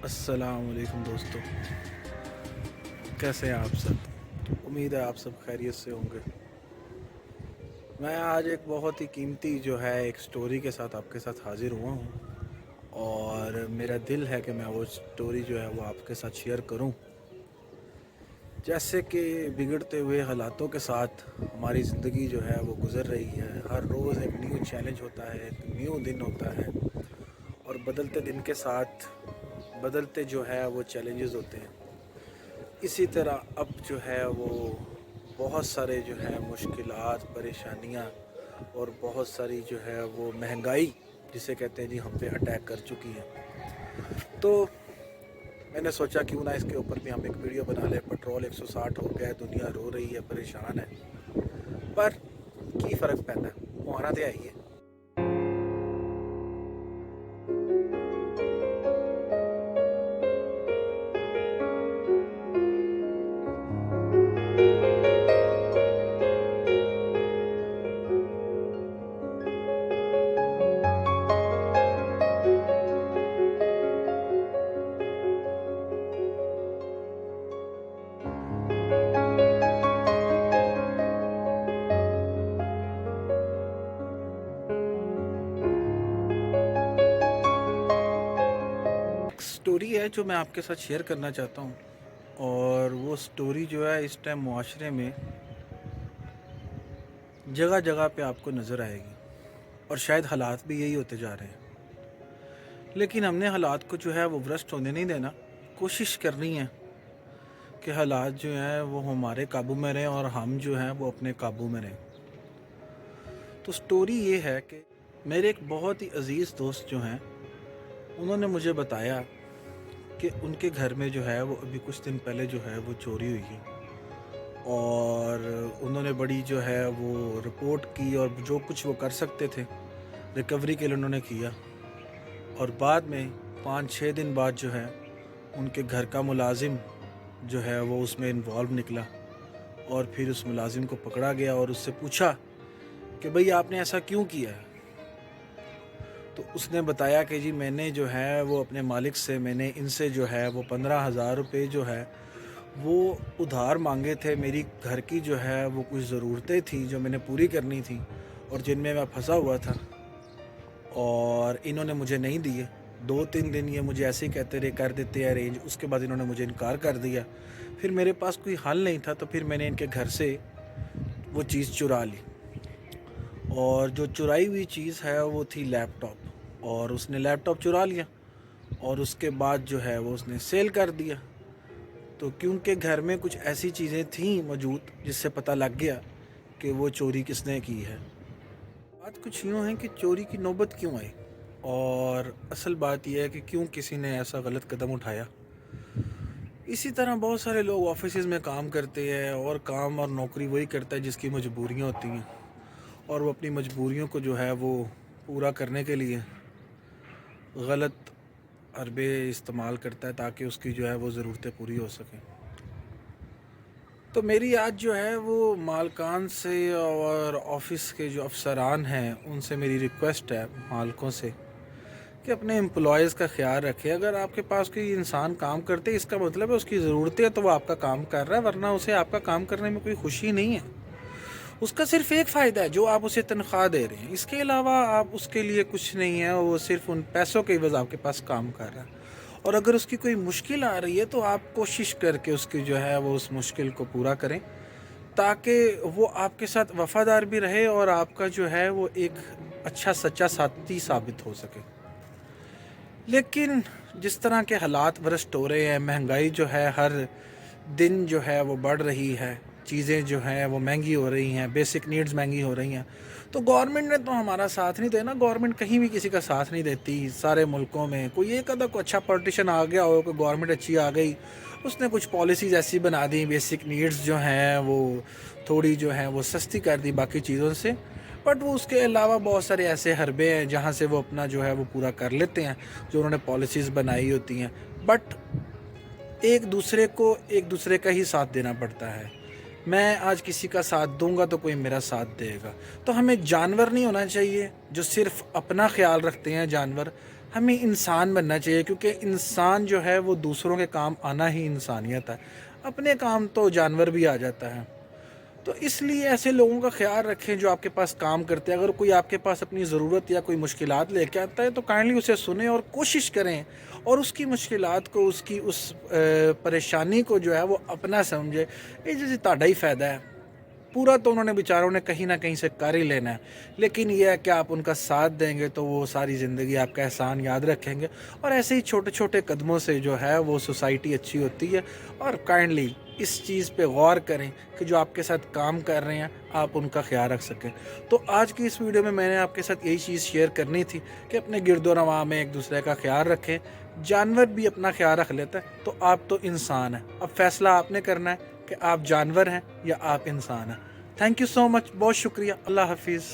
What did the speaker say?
अस्सलाम वालेकुम दोस्तों, कैसे हैं आप सब। उम्मीद है आप सब खैरियत से होंगे। मैं आज एक बहुत ही कीमती जो है एक स्टोरी के साथ आपके साथ हाज़िर हुआ हूँ और मेरा दिल है कि मैं वो स्टोरी जो है वो आपके साथ शेयर करूँ। जैसे कि बिगड़ते हुए हालातों के साथ हमारी ज़िंदगी जो है वो गुज़र रही है। हर रोज़ एक न्यू चैलेंज होता है, एक न्यू दिन होता है और बदलते दिन के साथ बदलते जो है वो चैलेंजेस होते हैं। इसी तरह अब जो है वो बहुत सारे जो है मुश्किलात, परेशानियाँ और बहुत सारी जो है वो महंगाई जिसे कहते हैं जी हम पे अटैक कर चुकी है। तो मैंने सोचा क्यों ना इसके ऊपर भी हम एक वीडियो बना लें। पेट्रोल 160 हो गया है, दुनिया रो रही है, परेशान है, पर की फ़र्क पैंदा है, वो आना तो है ही है। स्टोरी है जो मैं आपके साथ शेयर करना चाहता हूँ और वो स्टोरी जो है इस टाइम मुआशरे में जगह जगह पे आपको नज़र आएगी और शायद हालात भी यही होते जा रहे हैं। लेकिन हमने हालात को जो है वो भ्रष्ट होने नहीं देना। कोशिश करनी है कि हालात जो हैं वो हमारे काबू में रहें और हम जो हैं वो अपने काबू में रहें। तो स्टोरी ये है कि मेरे एक बहुत ही अज़ीज़ दोस्त जो हैं उन्होंने मुझे बताया कि उनके घर में जो है वो अभी कुछ दिन पहले जो है वो चोरी हुई है और उन्होंने बड़ी जो है वो रिपोर्ट की और जो कुछ वो कर सकते थे रिकवरी के लिए उन्होंने किया। और बाद में 5-6 दिन बाद जो है उनके घर का मुलाजिम जो है वो उसमें इन्वॉल्व निकला और फिर उस मुलाजिम को पकड़ा गया और उससे पूछा कि भाई आपने ऐसा क्यों किया है। तो उसने बताया कि जी मैंने जो है वो अपने मालिक से मैंने इनसे जो है वो 15,000 रुपये जो है वो उधार मांगे थे। मेरी घर की जो है वो कुछ ज़रूरतें थी जो मैंने पूरी करनी थी और जिनमें मैं फंसा हुआ था और इन्होंने मुझे नहीं दिए। 2-3 दिन ये मुझे ऐसे ही कहते रहे कर देते हैं अरेंज, उसके बाद इन्होंने मुझे इनकार कर दिया। फिर मेरे पास कोई हल नहीं था तो फिर मैंने इनके घर से वो चीज़ चुरा ली और जो चुराई हुई चीज़ है वो थी लैपटॉप और उसने लैपटॉप चुरा लिया और उसके बाद जो है वो उसने सेल कर दिया। तो क्योंकि घर में कुछ ऐसी चीज़ें थीं मौजूद जिससे पता लग गया कि वो चोरी किसने की है। बात कुछ यूँ है कि चोरी की नौबत क्यों आई और असल बात यह है कि क्यों किसी ने ऐसा गलत कदम उठाया। इसी तरह बहुत सारे लोग ऑफिसेज में काम करते हैं और काम और नौकरी वही करता है जिसकी मजबूरियाँ होती हैं और वो अपनी मजबूरियों को जो है वो पूरा करने के लिए गलत हरबे इस्तेमाल करता है ताकि उसकी जो है वो ज़रूरतें पूरी हो सकें। तो मेरी आज जो है वो मालकान से और ऑफिस के जो अफसरान हैं उनसे मेरी रिक्वेस्ट है मालकों से कि अपने एम्प्लॉयज़ का ख्याल रखें। अगर आपके पास कोई इंसान काम करते इसका मतलब है उसकी ज़रूरतें है तो वो आपका काम कर रहा है, वरना उसे आपका काम करने में कोई खुशी नहीं है। उसका सिर्फ एक फ़ायदा है जो आप उसे तनख्वाह दे रहे हैं, इसके अलावा आप उसके लिए कुछ नहीं है। वो सिर्फ उन पैसों के एवज़ आपके पास काम कर रहा है और अगर उसकी कोई मुश्किल आ रही है तो आप कोशिश करके उसकी जो है वो उस मुश्किल को पूरा करें ताकि वो आपके साथ वफ़ादार भी रहे और आपका जो है वो एक अच्छा सच्चा साथी साबित हो सके। लेकिन जिस तरह के हालात भ्रष्ट हो रहे हैं, महंगाई जो है हर दिन जो है वो बढ़ रही है, चीज़ें जो हैं वो महंगी हो रही हैं, बेसिक नीड्स महंगी हो रही हैं, तो गवर्नमेंट ने तो हमारा साथ नहीं देना। गवर्नमेंट कहीं भी किसी का साथ नहीं देती। सारे मुल्कों में कोई एक आधा को अच्छा पॉलिटिशियन आ गया हो, कोई गवर्नमेंट अच्छी आ गई, उसने कुछ पॉलिसीज़ ऐसी बना दी, बेसिक नीड्स जो हैं वो थोड़ी जो हैं वो सस्ती कर दी बाकी चीज़ों से। बट वो उसके अलावा बहुत सारे ऐसे हरबे हैं जहाँ से वो अपना जो है वो पूरा कर लेते हैं जो उन्होंने पॉलिसीज़ बनाई होती हैं। बट एक दूसरे का ही साथ देना पड़ता है। मैं आज किसी का साथ दूंगा तो कोई मेरा साथ देगा। तो हमें जानवर नहीं होना चाहिए जो सिर्फ अपना ख्याल रखते हैं जानवर, ہمیں انسان بننا چاہیے، کیونکہ انسان جو ہے وہ دوسروں کے کام آنا ہی انسانیت ہے، اپنے کام تو جانور بھی آ جاتا ہے۔ تو اس لیے ایسے لوگوں کا خیال رکھیں جو آپ کے پاس کام کرتے ہیں۔ اگر کوئی آپ کے پاس اپنی ضرورت یا کوئی مشکلات لے کے آتا ہے تو کائنڈلی اسے سنیں اور کوشش کریں، اور اس کی مشکلات کو، اس کی پریشانی کو جو ہے وہ اپنا سمجھے۔ یہ جیسے تہاڈا ہی فائدہ ہے، پورا تو انہوں نے بیچاروں نے کہیں نہ کہیں سے کر ہی لینا ہے، لیکن یہ ہے کہ آپ ان کا ساتھ دیں گے تو وہ ساری زندگی آپ کا احسان یاد رکھیں گے، اور ایسے ہی چھوٹے چھوٹے قدموں سے جو ہے وہ سوسائٹی اچھی ہوتی ہے۔ اور کائنڈلی اس چیز پہ غور کریں کہ جو آپ کے ساتھ کام کر رہے ہیں آپ ان کا خیال رکھ سکیں۔ تو آج کی اس ویڈیو میں نے آپ کے ساتھ یہی چیز شیئر کرنی تھی کہ اپنے گرد و نواح میں ایک دوسرے کا خیال رکھیں۔ جانور بھی اپنا خیال رکھ لیتا ہے، تو آپ تو انسان ہیں، اب فیصلہ آپ نے کرنا ہے کہ آپ جانور ہیں یا آپ انسان ہیں۔ تھینک یو سو مچ، بہت شکریہ، اللہ حافظ۔